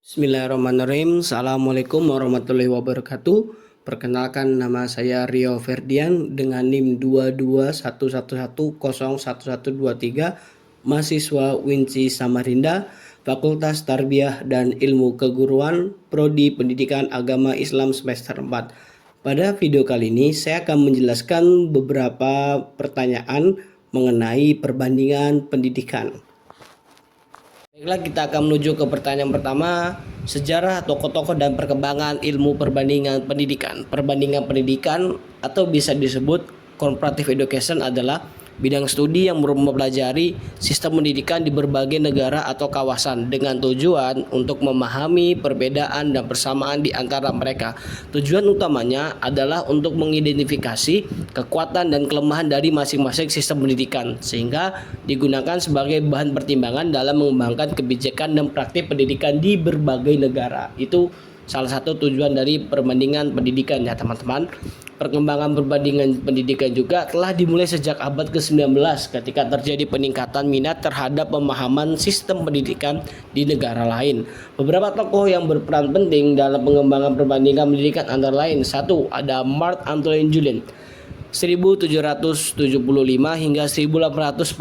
Bismillahirrahmanirrahim. Assalamualaikum warahmatullahi wabarakatuh. Perkenalkan, nama saya Rio Ferdian dengan NIM 22111011123, mahasiswa Winci Samarinda, Fakultas Tarbiyah dan Ilmu Keguruan, Prodi Pendidikan Agama Islam semester 4. Pada video kali ini saya akan menjelaskan beberapa pertanyaan mengenai perbandingan pendidikan. Baiklah, kita akan menuju ke pertanyaan pertama. Sejarah, tokoh-tokoh, dan perkembangan ilmu perbandingan pendidikan. Perbandingan pendidikan atau bisa disebut comparative education adalah bidang studi yang mempelajari sistem pendidikan di berbagai negara atau kawasan dengan tujuan untuk memahami perbedaan dan persamaan di antara mereka. Tujuan utamanya adalah untuk mengidentifikasi kekuatan dan kelemahan dari masing-masing sistem pendidikan sehingga digunakan sebagai bahan pertimbangan dalam mengembangkan kebijakan dan praktik pendidikan di berbagai negara. Itu salah satu tujuan dari perbandingan pendidikan ya teman-teman. Perkembangan perbandingan pendidikan juga telah dimulai sejak abad ke-19 ketika terjadi peningkatan minat terhadap pemahaman sistem pendidikan di negara lain. Beberapa tokoh yang berperan penting dalam pengembangan perbandingan pendidikan antara lain: satu, ada Marc Antoine Julian 1775 hingga 1846,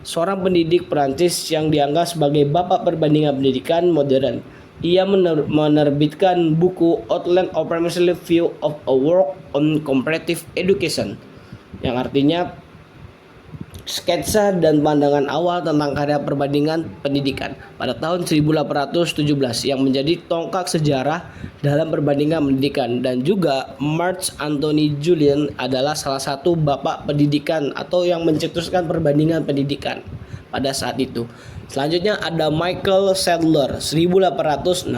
seorang pendidik Prancis yang dianggap sebagai bapak perbandingan pendidikan modern. Ia menerbitkan buku Outline of Primary View of a Work on Comparative Education, yang artinya sketsa dan pandangan awal tentang karya perbandingan pendidikan pada tahun 1817, yang menjadi tonggak sejarah dalam perbandingan pendidikan. Dan juga Marc Antoine Julian adalah salah satu bapak pendidikan atau yang mencetuskan perbandingan pendidikan pada saat itu. Selanjutnya ada Michael Sadler 1861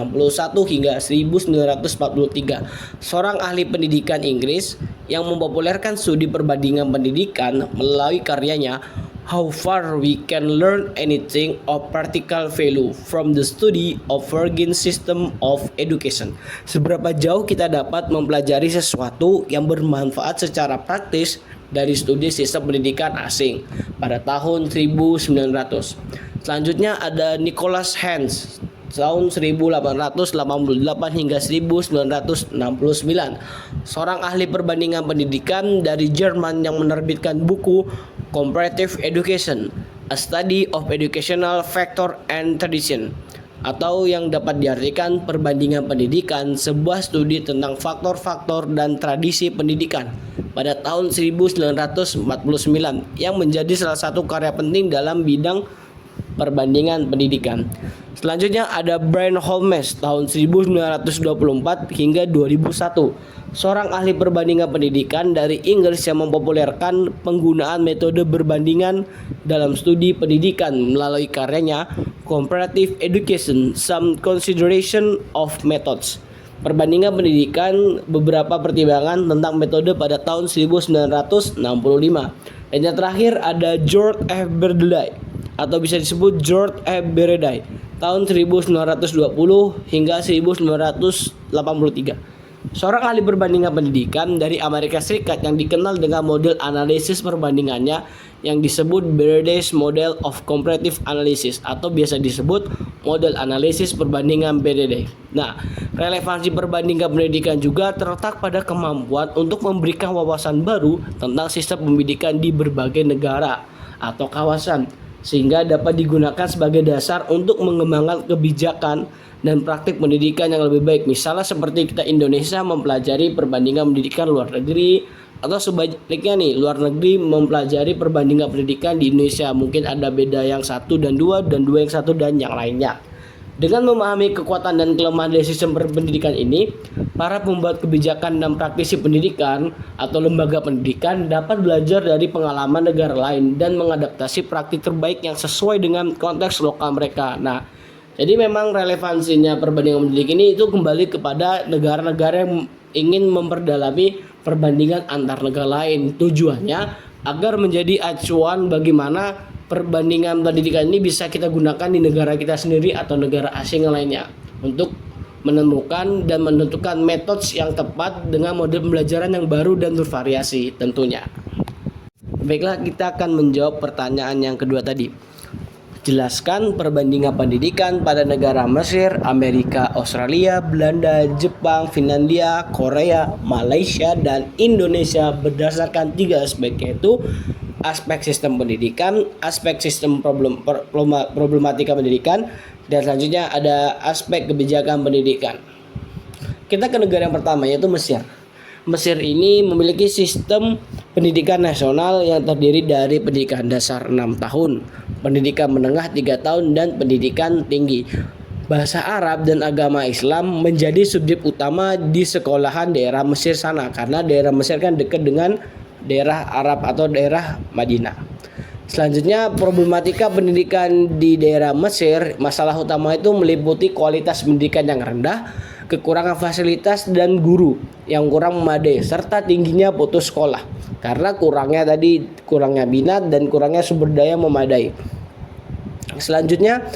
hingga 1943, seorang ahli pendidikan Inggris yang mempopulerkan studi perbandingan pendidikan melalui karyanya How Far We Can Learn Anything of Practical Value from the Study of Working System of Education. Seberapa jauh kita dapat mempelajari sesuatu yang bermanfaat secara praktis dari studi sistem pendidikan asing pada tahun 1900. Selanjutnya ada Nicholas Hans tahun 1888 hingga 1969, seorang ahli perbandingan pendidikan dari Jerman yang menerbitkan buku Comparative Education, A Study of Educational Factor and Tradition, atau yang dapat diartikan perbandingan pendidikan, sebuah studi tentang faktor-faktor dan tradisi pendidikan pada tahun 1949, yang menjadi salah satu karya penting dalam bidang perbandingan pendidikan. Selanjutnya ada Brian Holmes tahun 1924 hingga 2001, seorang ahli perbandingan pendidikan dari Inggris yang mempopulerkan penggunaan metode berbandingan dalam studi pendidikan melalui karyanya Comparative Education, Some Consideration of Methods. Perbandingan pendidikan, beberapa pertimbangan tentang metode pada tahun 1965. Dan yang terakhir ada George F. Berdeley atau bisa disebut George F. Berdeley tahun 1920 hingga 1983, seorang ahli perbandingan pendidikan dari Amerika Serikat yang dikenal dengan model analisis perbandingannya yang disebut Berdeley's Model of Comparative Analysis atau biasa disebut model analisis perbandingan Berdeley. Nah, relevansi perbandingan pendidikan juga terletak pada kemampuan untuk memberikan wawasan baru tentang sistem pendidikan di berbagai negara atau kawasan, sehingga dapat digunakan sebagai dasar untuk mengembangkan kebijakan dan praktik pendidikan yang lebih baik. Misalnya seperti kita Indonesia mempelajari perbandingan pendidikan luar negeri, atau sebaliknya nih, luar negeri mempelajari perbandingan pendidikan di Indonesia. Mungkin ada beda yang 1 dan 2 dan 2 yang 1 dan yang lainnya. Dengan memahami kekuatan dan kelemahan dari sistem pendidikan ini, para pembuat kebijakan dan praktisi pendidikan atau lembaga pendidikan dapat belajar dari pengalaman negara lain dan mengadaptasi praktik terbaik yang sesuai dengan konteks lokal mereka. Nah, jadi memang relevansinya perbandingan pendidikan ini itu kembali kepada negara-negara yang ingin memperdalami perbandingan antar negara lain. Tujuannya agar menjadi acuan bagaimana perbandingan pendidikan ini bisa kita gunakan di negara kita sendiri atau negara asing lainnya untuk menemukan dan menentukan metode yang tepat dengan model pembelajaran yang baru dan bervariasi tentunya. Baiklah, kita akan menjawab pertanyaan yang kedua tadi. Jelaskan perbandingan pendidikan pada negara Mesir, Amerika, Australia, Belanda, Jepang, Finlandia, Korea, Malaysia, dan Indonesia berdasarkan 3 aspek, yaitu aspek sistem pendidikan, aspek sistem problematika pendidikan, dan selanjutnya ada aspek kebijakan pendidikan. Kita ke negara yang pertama, yaitu Mesir. Mesir ini memiliki sistem pendidikan nasional yang terdiri dari pendidikan dasar 6 tahun, pendidikan menengah 3 tahun, dan pendidikan tinggi. Bahasa Arab dan agama Islam menjadi subjek utama di sekolahan daerah Mesir sana, karena daerah Mesir kan dekat dengan daerah Arab atau daerah Madinah. Selanjutnya, problematika pendidikan di daerah Mesir, masalah utama itu meliputi kualitas pendidikan yang rendah, kekurangan fasilitas dan guru yang kurang memadai, serta tingginya putus sekolah karena kurangnya minat dan kurangnya sumber daya memadai. Selanjutnya,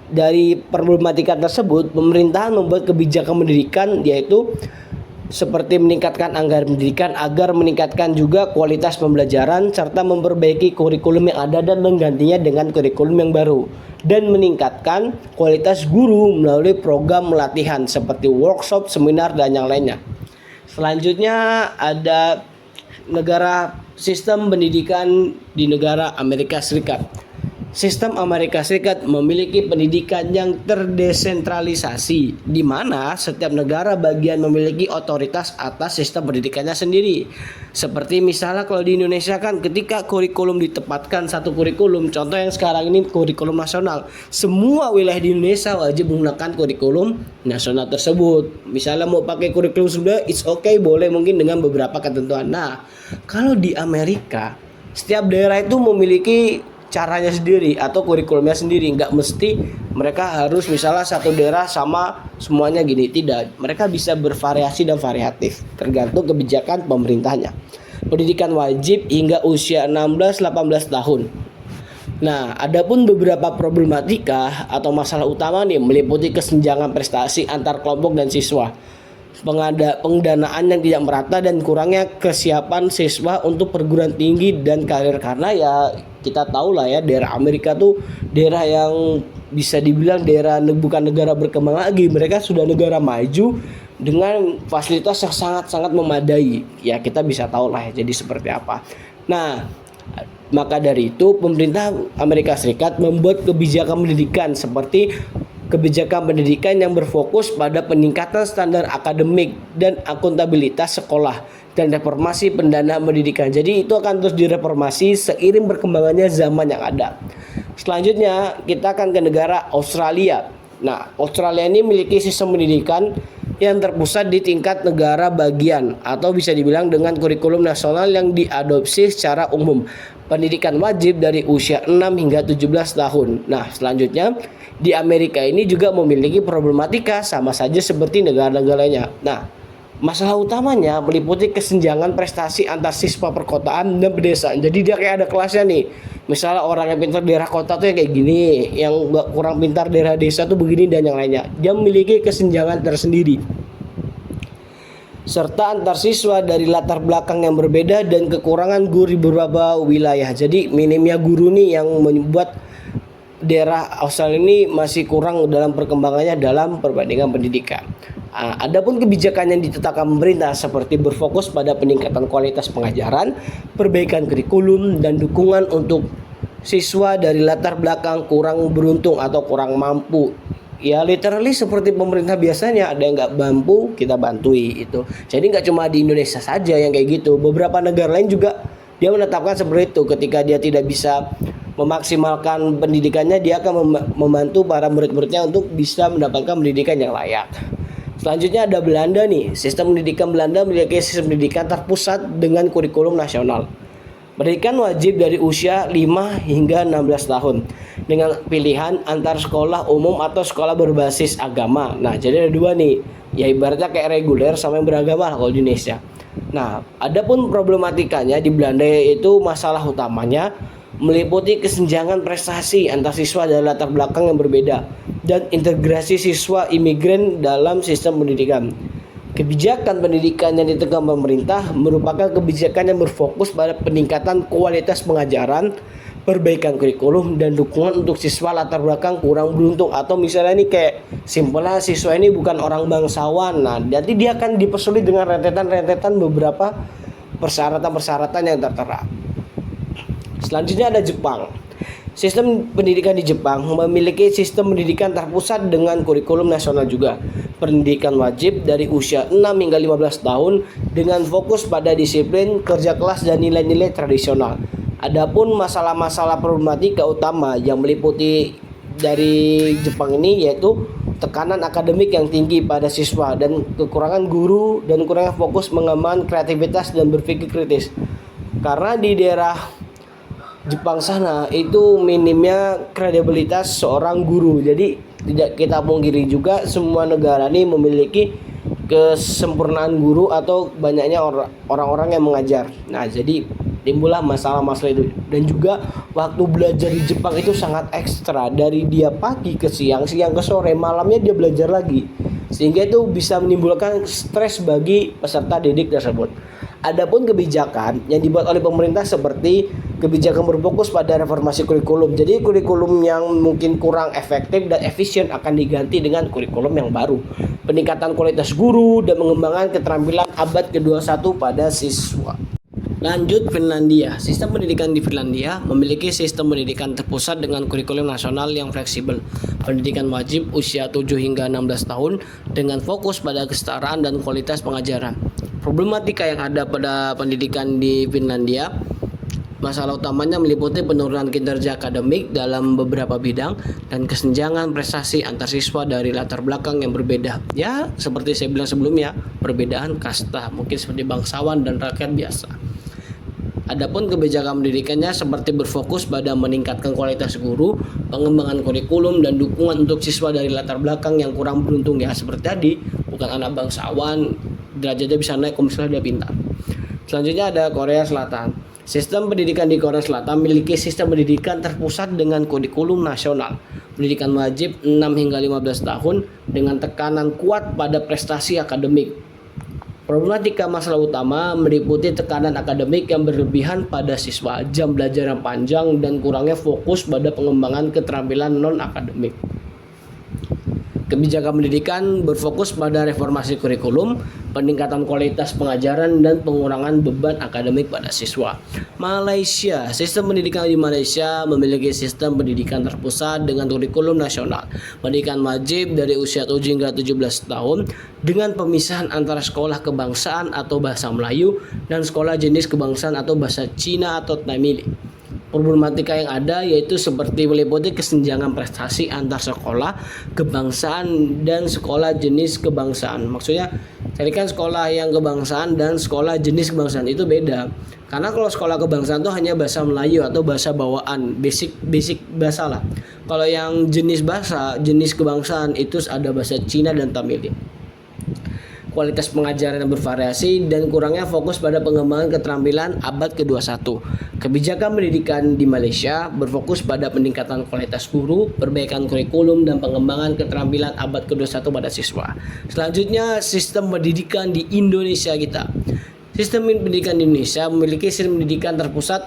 dari problematika tersebut, pemerintahan membuat kebijakan pendidikan, yaitu seperti meningkatkan anggaran pendidikan agar meningkatkan juga kualitas pembelajaran, serta memperbaiki kurikulum yang ada dan menggantinya dengan kurikulum yang baru, dan meningkatkan kualitas guru melalui program pelatihan seperti workshop, seminar, dan yang lainnya. Selanjutnya ada sistem pendidikan di negara Amerika Serikat. Sistem Amerika Serikat memiliki pendidikan yang terdesentralisasi, di mana setiap negara bagian memiliki otoritas atas sistem pendidikannya sendiri. Seperti misalnya kalau di Indonesia kan ketika kurikulum ditempatkan satu kurikulum, contoh yang sekarang ini kurikulum nasional, semua wilayah di Indonesia wajib menggunakan kurikulum nasional tersebut. Misalnya mau pakai kurikulum Sunda, it's okay, boleh mungkin dengan beberapa ketentuan. Nah, kalau di Amerika, setiap daerah itu memiliki caranya sendiri atau kurikulumnya sendiri. Nggak mesti mereka harus misalnya satu daerah sama semuanya gini, tidak. Mereka bisa bervariasi dan variatif tergantung kebijakan pemerintahnya. Pendidikan wajib hingga usia 16-18 tahun. Nah, adapun beberapa problematika atau masalah utama nih meliputi kesenjangan prestasi antar kelompok dan siswa, pendanaan yang tidak merata, dan kurangnya kesiapan siswa untuk perguruan tinggi dan karir, karena ya kita tahu lah ya, daerah Amerika tuh daerah yang bisa dibilang bukan negara berkembang lagi, mereka sudah negara maju dengan fasilitas yang sangat-sangat memadai. Ya kita bisa tahu lah ya jadi seperti apa. Nah, maka dari itu pemerintah Amerika Serikat membuat kebijakan pendidikan seperti kebijakan pendidikan yang berfokus pada peningkatan standar akademik dan akuntabilitas sekolah dan reformasi pendanaan pendidikan. Jadi itu akan terus direformasi seiring berkembangannya zaman yang ada. Selanjutnya kita akan ke negara Australia. Nah, Australia ini memiliki sistem pendidikan yang terpusat di tingkat negara bagian atau bisa dibilang dengan kurikulum nasional yang diadopsi secara umum. Pendidikan wajib dari usia 6 hingga 17 tahun. Nah, selanjutnya di Amerika ini juga memiliki problematika sama saja seperti negara-negara lainnya. Nah, masalah utamanya meliputi kesenjangan prestasi antar siswa perkotaan dan pedesaan. Jadi dia kayak ada kelasnya nih. Misalnya orang yang pintar daerah kota tuh kayak gini, yang kurang pintar daerah desa tuh begini, dan yang lainnya. Dia memiliki kesenjangan tersendiri, serta antar siswa dari latar belakang yang berbeda dan kekurangan guru di beberapa wilayah. Jadi minimnya guru nih yang membuat daerah Australia ini masih kurang dalam perkembangannya dalam perbandingan pendidikan. Adapun kebijakan yang ditetapkan pemerintah seperti berfokus pada peningkatan kualitas pengajaran, perbaikan kurikulum, dan dukungan untuk siswa dari latar belakang kurang beruntung atau kurang mampu. Ya literally seperti pemerintah biasanya, ada yang nggak mampu kita bantui itu. Jadi nggak cuma di Indonesia saja yang kayak gitu, beberapa negara lain juga dia menetapkan seperti itu. Ketika dia tidak bisa memaksimalkan pendidikannya, dia akan membantu para murid-muridnya untuk bisa mendapatkan pendidikan yang layak. Selanjutnya ada Belanda nih. Sistem pendidikan Belanda memiliki sistem pendidikan terpusat dengan kurikulum nasional. Pendidikan wajib dari usia 5 hingga 16 tahun dengan pilihan antar sekolah umum atau sekolah berbasis agama. Nah, jadi ada dua nih. Ya ibaratnya kayak reguler sama yang beragama lah kalau di Indonesia. Nah, adapun problematikanya di Belanda itu masalah utamanya meliputi kesenjangan prestasi antar siswa dari latar belakang yang berbeda dan integrasi siswa imigran dalam sistem pendidikan. Kebijakan pendidikan yang ditegakkan pemerintah merupakan kebijakan yang berfokus pada peningkatan kualitas pengajaran, perbaikan kurikulum dan dukungan untuk siswa latar belakang kurang beruntung, atau misalnya ini kayak simpelnya siswa ini bukan orang bangsawan. Nah, jadi dia akan dipersulit dengan rentetan beberapa persyaratan yang tertera. Selanjutnya ada Jepang. Sistem pendidikan di Jepang memiliki sistem pendidikan terpusat dengan kurikulum nasional juga. Pendidikan wajib dari usia 6 hingga 15 tahun dengan fokus pada disiplin, kerja kelas, dan nilai-nilai tradisional. Adapun masalah-masalah problematika utama yang meliputi dari Jepang ini yaitu tekanan akademik yang tinggi pada siswa dan kekurangan guru dan kurangnya fokus mengembangkan kreativitas dan berpikir kritis. Karena di daerah Jepang sana itu minimnya kredibilitas seorang guru. Jadi tidak kita pungkiri juga semua negara ini memiliki kesempurnaan guru atau banyaknya orang-orang yang mengajar. Nah, jadi timbullah masalah-masalah itu. Dan juga waktu belajar di Jepang itu sangat ekstra, dari dia pagi ke siang ke sore, malamnya dia belajar lagi, sehingga itu bisa menimbulkan stres bagi peserta didik tersebut. Adapun kebijakan yang dibuat oleh pemerintah seperti kebijakan berfokus pada reformasi kurikulum. Jadi kurikulum yang mungkin kurang efektif dan efisien akan diganti dengan kurikulum yang baru. Peningkatan kualitas guru dan pengembangan keterampilan abad ke-21 pada siswa. Lanjut, Finlandia. Sistem pendidikan di Finlandia memiliki sistem pendidikan terpusat dengan kurikulum nasional yang fleksibel. Pendidikan wajib usia 7 hingga 16 tahun dengan fokus pada kesetaraan dan kualitas pengajaran. Problematika yang ada pada pendidikan di Finlandia, masalah utamanya meliputi penurunan kinerja akademik dalam beberapa bidang dan kesenjangan prestasi antar siswa dari latar belakang yang berbeda. Ya, seperti saya bilang sebelumnya, perbedaan kasta, mungkin seperti bangsawan dan rakyat biasa. Adapun kebijakan pendidikannya seperti berfokus pada meningkatkan kualitas guru, pengembangan kurikulum, dan dukungan untuk siswa dari latar belakang yang kurang beruntung. Ya, seperti tadi, bukan anak bangsawan, derajatnya bisa naik kalau misalnya dia pintar. Selanjutnya ada Korea Selatan. Sistem pendidikan di Korea Selatan memiliki sistem pendidikan terpusat dengan kurikulum nasional. Pendidikan wajib 6 hingga 15 tahun dengan tekanan kuat pada prestasi akademik. Problematika masalah utama meliputi tekanan akademik yang berlebihan pada siswa, jam belajar yang panjang, dan kurangnya fokus pada pengembangan keterampilan non-akademik. Kebijakan pendidikan berfokus pada reformasi kurikulum, peningkatan kualitas pengajaran, dan pengurangan beban akademik pada siswa. Malaysia. Sistem pendidikan di Malaysia memiliki sistem pendidikan terpusat dengan kurikulum nasional. Pendidikan wajib dari usia 7 hingga 17 tahun dengan pemisahan antara sekolah kebangsaan atau bahasa Melayu dan sekolah jenis kebangsaan atau bahasa Cina atau Tamil. Problematika yang ada yaitu seperti meliputi kesenjangan prestasi antar sekolah kebangsaan dan sekolah jenis kebangsaan. Maksudnya, tadi kan sekolah yang kebangsaan dan sekolah jenis kebangsaan itu beda. Karena kalau sekolah kebangsaan itu hanya bahasa Melayu atau bahasa bawaan, basic bahasa lah. Kalau yang jenis kebangsaan itu ada bahasa Cina dan Tamil. Kualitas pengajaran yang bervariasi dan kurangnya fokus pada pengembangan keterampilan abad ke-21. Kebijakan pendidikan di Malaysia berfokus pada peningkatan kualitas guru, perbaikan kurikulum, dan pengembangan keterampilan abad ke-21 pada siswa. Selanjutnya, sistem pendidikan di Indonesia kita. Sistem pendidikan di Indonesia memiliki sistem pendidikan terpusat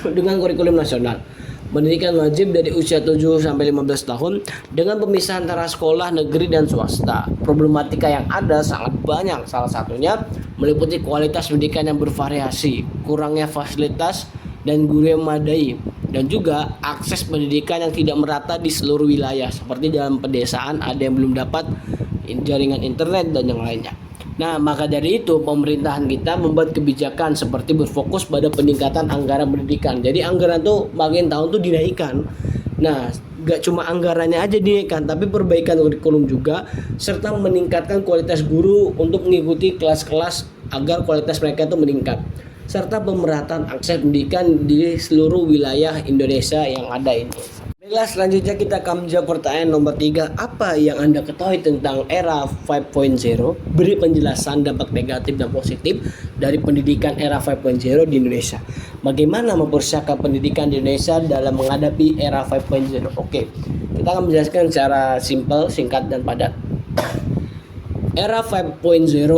dengan kurikulum nasional. Pendidikan wajib dari usia 7 sampai 15 tahun dengan pemisahan antara sekolah negeri dan swasta. Problematika yang ada sangat banyak. Salah satunya meliputi kualitas pendidikan yang bervariasi, kurangnya fasilitas dan guru yang memadai, dan juga akses pendidikan yang tidak merata di seluruh wilayah. Seperti dalam pedesaan ada yang belum dapat jaringan internet dan yang lainnya. Nah, maka dari itu pemerintahan kita membuat kebijakan seperti berfokus pada peningkatan anggaran pendidikan. Jadi anggaran tuh makin tahun tuh dinaikkan. Nah, gak cuma anggarannya aja dinaikkan, tapi perbaikan kurikulum juga, serta meningkatkan kualitas guru untuk mengikuti kelas-kelas agar kualitas mereka itu meningkat. Serta pemerataan akses pendidikan di seluruh wilayah Indonesia yang ada ini. Baiklah, selanjutnya kita akan menjawab pertanyaan nomor 3. Apa yang Anda ketahui tentang era 5.0? Beri penjelasan dampak negatif dan positif dari pendidikan era 5.0 di Indonesia. Bagaimana mempersiapkan pendidikan di Indonesia dalam menghadapi era 5.0? Oke, kita akan menjelaskan secara simpel, singkat, dan padat. Era 5.0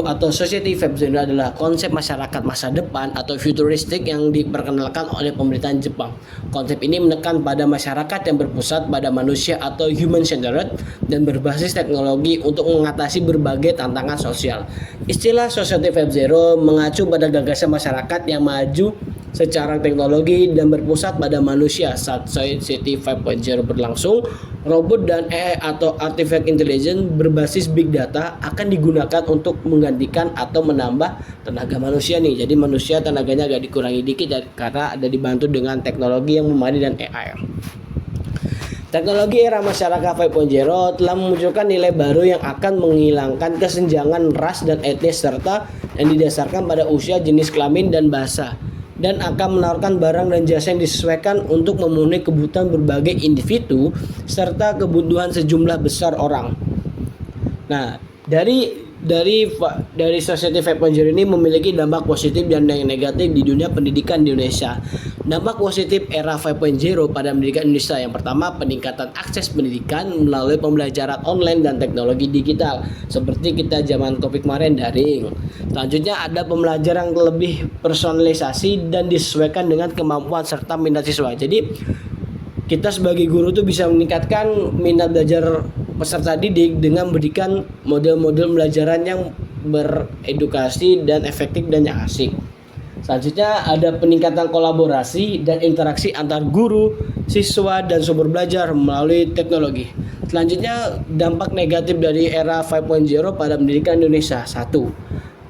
atau Society 5.0 adalah konsep masyarakat masa depan atau futuristik yang diperkenalkan oleh pemerintahan Jepang. Konsep ini menekan pada masyarakat yang berpusat pada manusia atau human-centered dan berbasis teknologi untuk mengatasi berbagai tantangan sosial. Istilah Society 5.0 mengacu pada gagasan masyarakat yang maju secara teknologi dan berpusat pada manusia. Saat Society 5.0 berlangsung, robot dan AI atau Artificial Intelligence berbasis big data akan digunakan untuk menggantikan atau menambah tenaga manusia nih. Jadi manusia tenaganya agak dikurangi dikit karena ada dibantu dengan teknologi yang memadai dan AI. Teknologi era masyarakat 5.0 telah memunculkan nilai baru yang akan menghilangkan kesenjangan ras dan etnis serta yang didasarkan pada usia, jenis kelamin, dan bahasa, dan akan menawarkan barang dan jasa yang disesuaikan untuk memenuhi kebutuhan berbagai individu serta kebutuhan sejumlah besar orang. Nah, dari Society 5.0 ini memiliki dampak positif dan negatif di dunia pendidikan di Indonesia. Dampak positif era 5.0 pada pendidikan Indonesia: yang pertama, peningkatan akses pendidikan melalui pembelajaran online dan teknologi digital seperti kita zaman Covid kemarin, daring. Selanjutnya ada pembelajaran lebih personalisasi dan disesuaikan dengan kemampuan serta minat siswa. Jadi kita sebagai guru tuh bisa meningkatkan minat belajar peserta didik dengan memberikan model-model pembelajaran yang beredukasi dan efektif dan yang asik. Selanjutnya ada peningkatan kolaborasi dan interaksi antar guru, siswa, dan sumber belajar melalui teknologi. Selanjutnya dampak negatif dari era 5.0 pada pendidikan Indonesia. 1.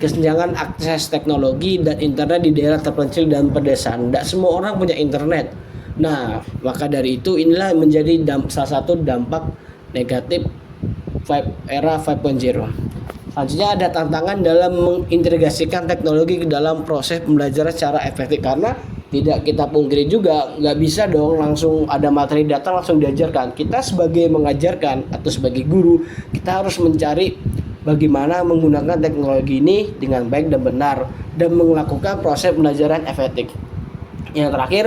Kesenjangan akses teknologi dan internet di daerah terpencil dan pedesaan. Tidak semua orang punya internet. Nah, maka dari itu inilah menjadi salah satu dampak negatif era 5.0. Selanjutnya ada tantangan dalam mengintegrasikan teknologi ke dalam proses pembelajaran secara efektif, karena tidak kita pungkiri juga nggak bisa dong langsung ada materi datang langsung diajarkan. Kita sebagai mengajarkan atau sebagai guru, kita harus mencari bagaimana menggunakan teknologi ini dengan baik dan benar dan melakukan proses pembelajaran efektif. Yang terakhir,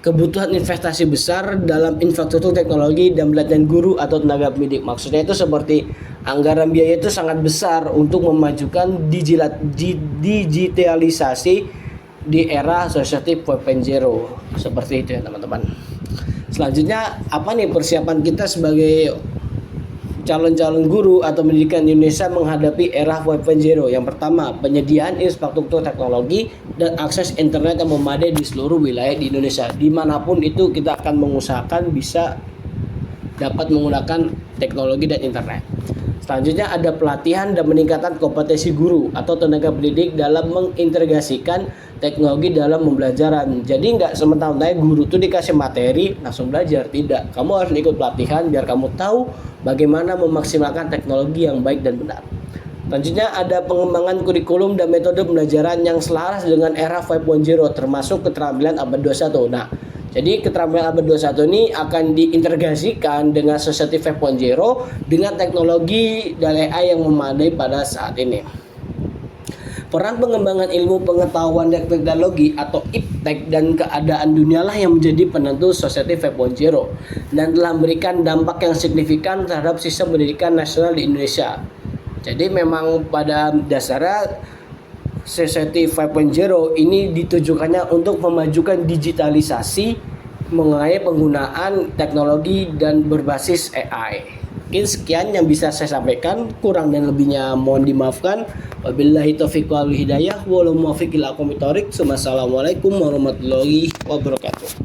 kebutuhan investasi besar dalam infrastruktur teknologi dan pelatihan guru atau tenaga pendidik. Maksudnya itu seperti anggaran biaya itu sangat besar untuk memajukan digitalisasi di era Society 4.0. Seperti itu ya teman-teman. Selanjutnya apa nih persiapan kita sebagai calon-calon guru atau pendidikan di Indonesia menghadapi era 4.0? Yang pertama, penyediaan infrastruktur teknologi dan akses internet yang memadai di seluruh wilayah di Indonesia. Dimanapun itu kita akan mengusahakan bisa dapat menggunakan teknologi dan internet. Selanjutnya ada pelatihan dan peningkatan kompetensi guru atau tenaga pendidik dalam mengintegrasikan teknologi dalam pembelajaran. Jadi nggak semata-mata guru tuh dikasih materi langsung belajar, tidak. Kamu harus ikut pelatihan biar kamu tahu bagaimana memaksimalkan teknologi yang baik dan benar. Selanjutnya ada pengembangan kurikulum dan metode pembelajaran yang selaras dengan era 5.0 termasuk keterampilan abad 21. Nah, jadi keterampilan abad 21 ini akan diintegrasikan dengan Society 5.0 dengan teknologi dan AI yang memadai pada saat ini. Peran pengembangan ilmu pengetahuan dan teknologi atau IPTEK dan keadaan dunialah yang menjadi penentu Society 5.0 dan telah memberikan dampak yang signifikan terhadap sistem pendidikan nasional di Indonesia. Jadi memang pada dasarnya Society 5.0 ini ditujukannya untuk memajukan digitalisasi mengenai penggunaan teknologi dan berbasis AI. Mungkin sekian yang bisa saya sampaikan, kurang dan lebihnya mohon dimaafkan. Wabillahi taufiq wal hidayah, wal muwaffiq ila aqwamit thoriq. Wassalamualaikum warahmatullahi wabarakatuh.